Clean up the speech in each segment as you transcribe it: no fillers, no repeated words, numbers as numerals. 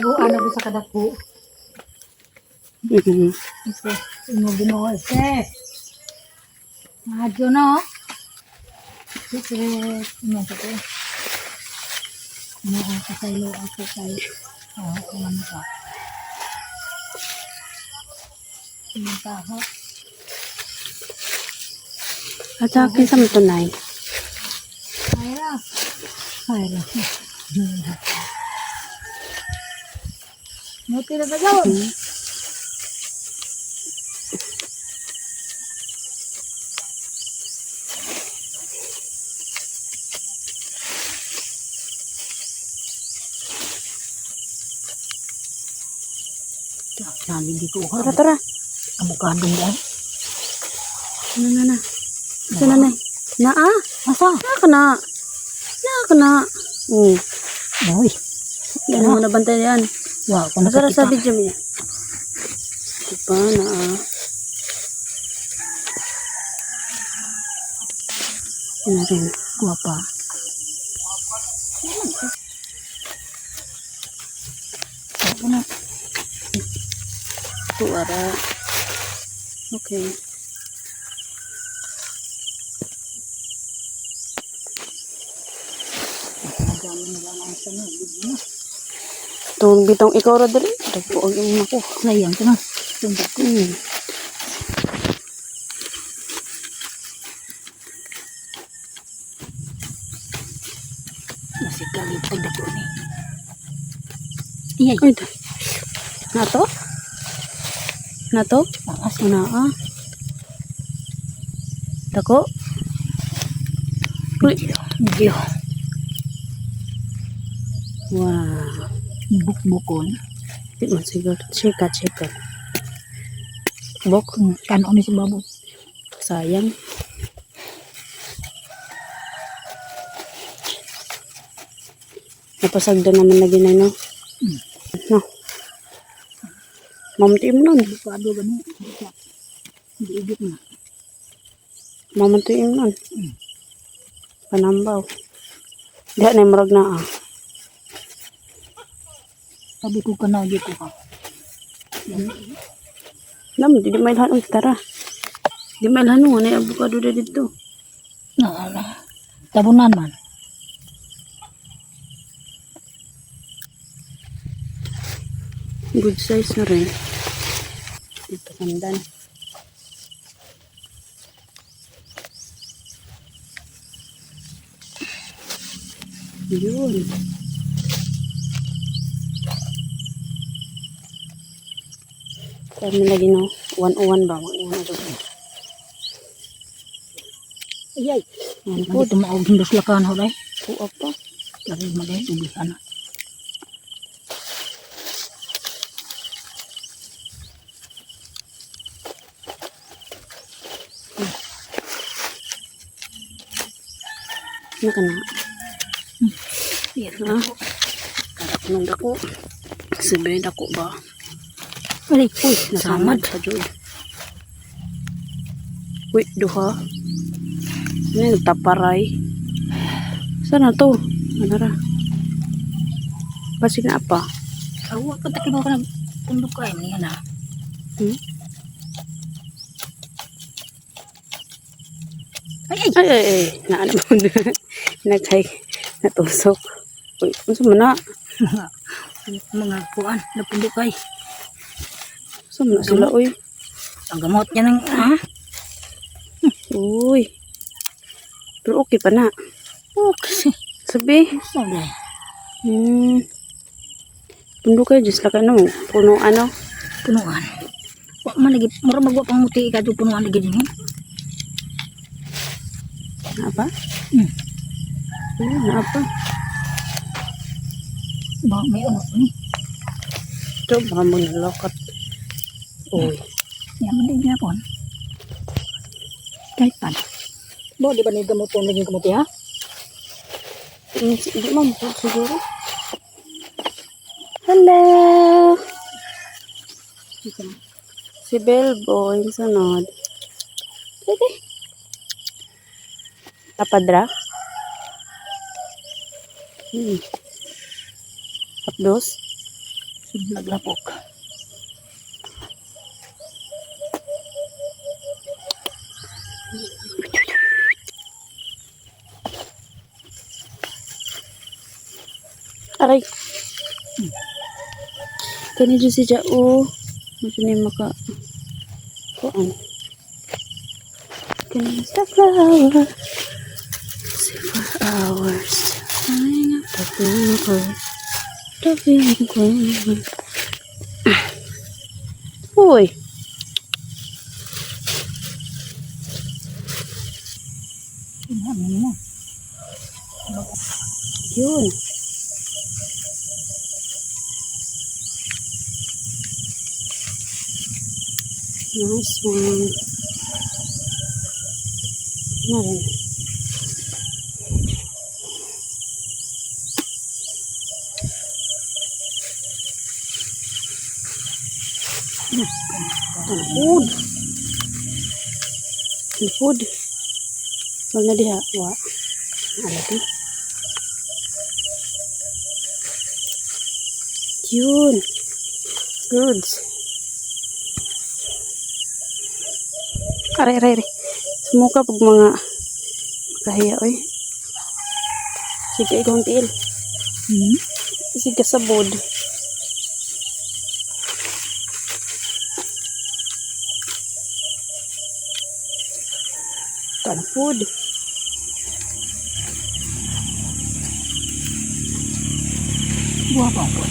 Tinaguan ako sa kadako. Ito, ino ese. Madyo no? Secret. Ano ito ko? Nakakasaylo ako kay kumano ka. Sinuntaho. At sa akin sa matunay. Hayra. Hayra. Muti na ba yun? Hindi ko Tara, tara. Abukadong yan. Na. Ito na na. Naa. Masa? Naa ka na. Uy. Yan mo nabantay yan. Wow, kung Tara sa nakakita. video niya. Diba, naa. Yan na rin. Guwapa. Ako na. Tuwara. Okay. Nagano na lang ang sanod. Itong bitong ikaw ra dali. Dagpo ang imo ko. Sayang ko na. Tundok ko. Masikalit tagdak ko ni. Iyay. Ay, nato? Nato? Maas. Naa. Dako? Uy. Medyo Wow. bukbukon. Di man siguro. Chika. Bok. Kanon ni si Babu. Sayang. Napasagda naman na ginay, no? No. Mamunti mo nun. Pado ba ni? Hindi igit na. Mamunti mo nun. Panambaw. Diha na yung marag na, Sabi ko ka na, di ko ka. Naman, di mailhan. Uy, tara. Di mailhan mo. Ano yung avocado na dito? Naala. Tabunan man. Good size na rin. Dito kandan. Yun. Kami lagi no. 101 ba? 101 na Ayay. Ano Po, tumaog hindos lakan ho day. po apa? Lagi magay, ubisan na. Ano ka na? Iya, Ha? Karap nung dako. Sabihin dako ba? Ay, Uy, samad. nasamad sa Jod. Uy, duha. Ano yung nagtaparay? Saan na to? Ano ra? Pasig na apa? Awa ka takibaw ka nagtundok ka ay niya na. Ay. Naano mo na. Nagkay. Natusok. Uy, ano mo na? Mga kuan, napundok kay. Saan mo na sila, uy? Ang gamot niya ng, ha? Uy. Pero okay pa na. Okay. Sabi. Sabi. Pundo kayo, just like ano, puno ano. Punuan. Wa man lagi, mura magwa pang muti ka punuan lagi din. Apa? Apa? Ba, may ano ni. Ito, baka mo nalokat. Uy. Yan man din yapon. Kahit pan. Bo, di ba ni gamot po lagi gamot ya? Hindi mo po siguro. Hello! Si Belbo, yung sunod. Sige. Tapadra? Hapdos? Naglapok. Aray. Kani dyan si Jao. Masa niya maka... Kuan. Kani is the flower. See for hours. Hang up the flower. The feeling grown. Uy. Ano mo? Yun. Nice one. Narin. Food. Food. Wala na diha. Wa. Alati. Yun. Goods. Aray. Sumuka pag mga makahiya, oy. Sige, ikong tiil. Sige, sabod. Kana food. Buah pa po.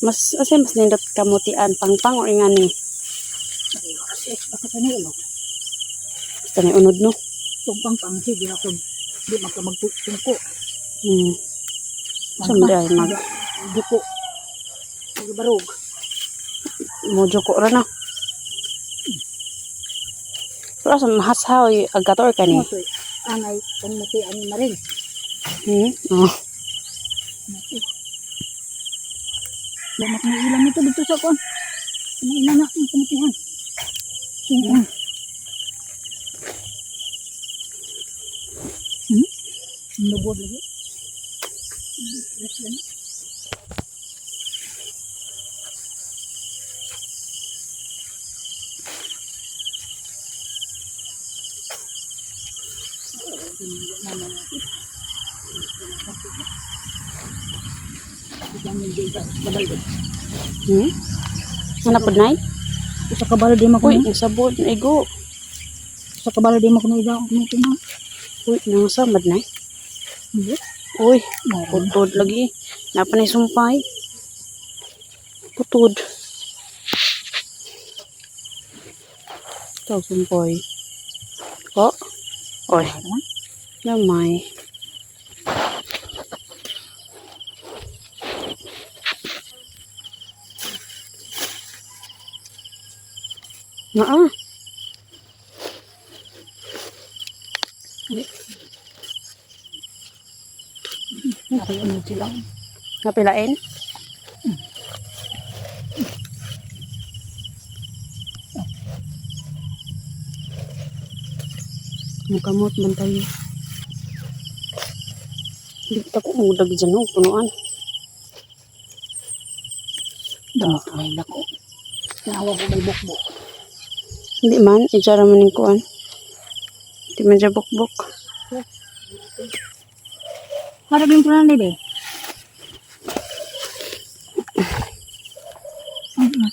Mas nindot kamutian pangpang o ingani. Kasi baka kanilo. Basta na unod no. Tumpang pangsi di ako di magtungko. Sumday mag Gipo. Barog. mojo ko ra na. Pero sa mahashaw agator ka ni. Motoy. Angay pangmuti ani maring. Oh. Lamat na ilang ito dito sa kon. Ano ilang na ang pumutihan. Sumpang. Lubod lagi. Ano pod nay? Sa kabalo di mo Uy, kuno. sabod na igo. Sa kabalo di mo kuno ida kuno kuno. Uy, nang samad nay. Hindi. Uy, Meron. putod lagi. Napanay sumpay. Putod. Ito, sumpay. Oh. Oy, Meron. gamay. Naa. Nari ano sila. Napilain? Mukamot man tayo. Hindi kita ko mudag dyan no, punuan. Damot may lako. Nawa ko may bukbuk. Hindi man, itsara man yung kuan. Hindi man dyan bukbuk. Harapin ko lang nila eh.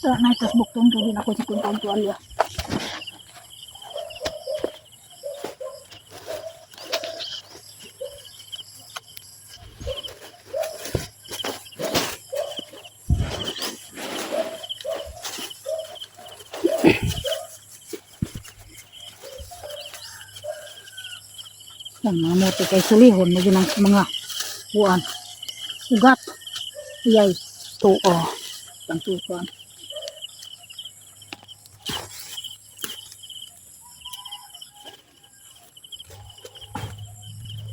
Naitas buktong ko din ako sa kuntang tuwalya. Ang mga moto kay sulihon mo din ang mga buwan. Ugat. Iyay. Tuo. Ang tukuan.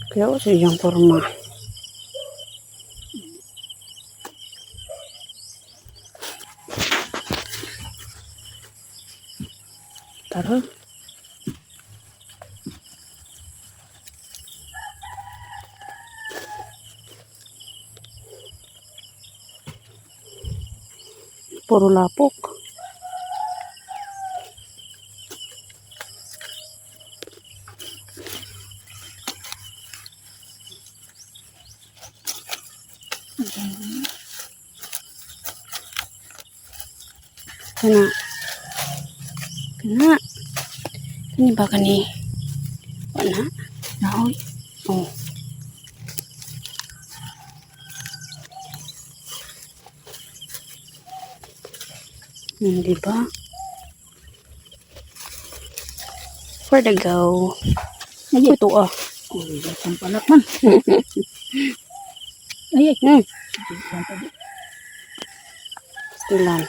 Kaya o siyang forma. Ara. Puro lapok. Kana. Kana. Kani ba kani? Wala. Naoy. Oh. Di ba? Where to go? Ay, Ito ah. uy, isang palak man. Ay, ay. Hmm. Isang tabi. Ilan?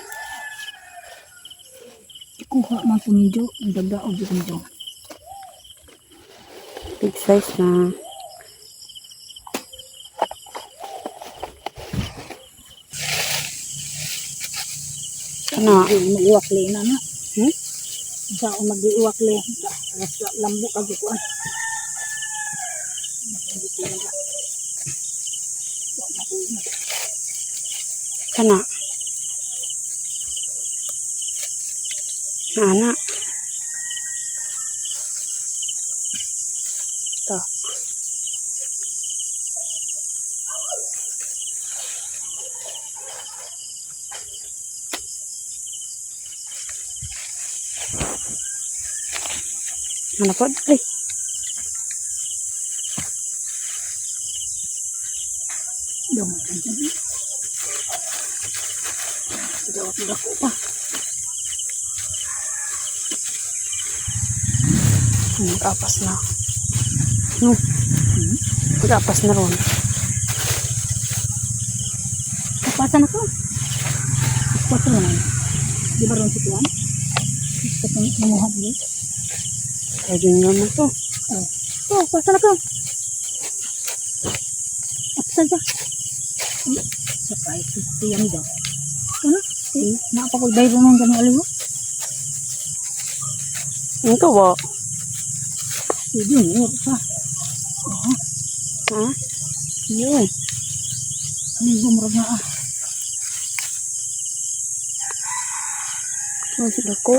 Kuha man po medyo. Ang daga o di medyo. Big size na. Kana. Mag-iwakli na na. Hmm? Sa ako mag-iwakli. Lambo ka gikuan. Kana. Ana. Ito. Ano po? Ay. Damo kan dyan. Tidak ko pa. Nag-apas na. No. Nag-apas na ron. Kapasan ako. Kapasan na. Di ba ron si Tuan? Kasi manguha dito. Pwede nga mo to. Oh, kapasan ako. Kapasan ka. Saka ito yan daw. Ano? Napakagday ko ng ganun alam mo? Ito ba? Hindi, hindi pa. Ha? Yun. Ano yung bumrag na ah? Ano sila ko?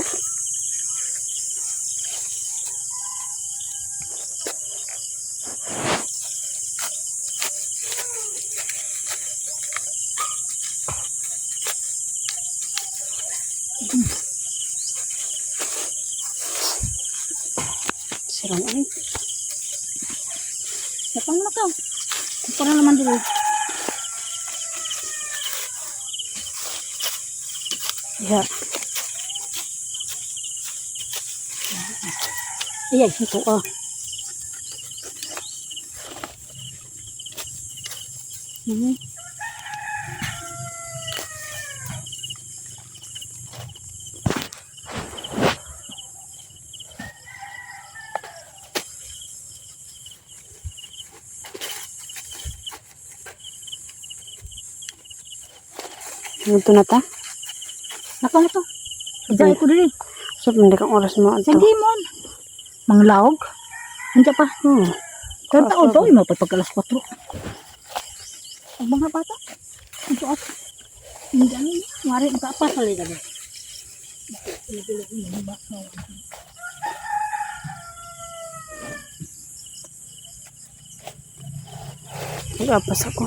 Sirang ay. Napang na ka. Para naman dito. Ya. Ayay. Ito ah. Ito na ta? Napang na to. Diyan ko dili. So, hindi kang oras mo ito. Hindi mo. Manglawag. Andiyan pa. Kaya taon to. Imo pa pagkalas 4. Ang mga bata. Ito at. Hindi. Mari makapas sa liga ba. Nag-apas ako.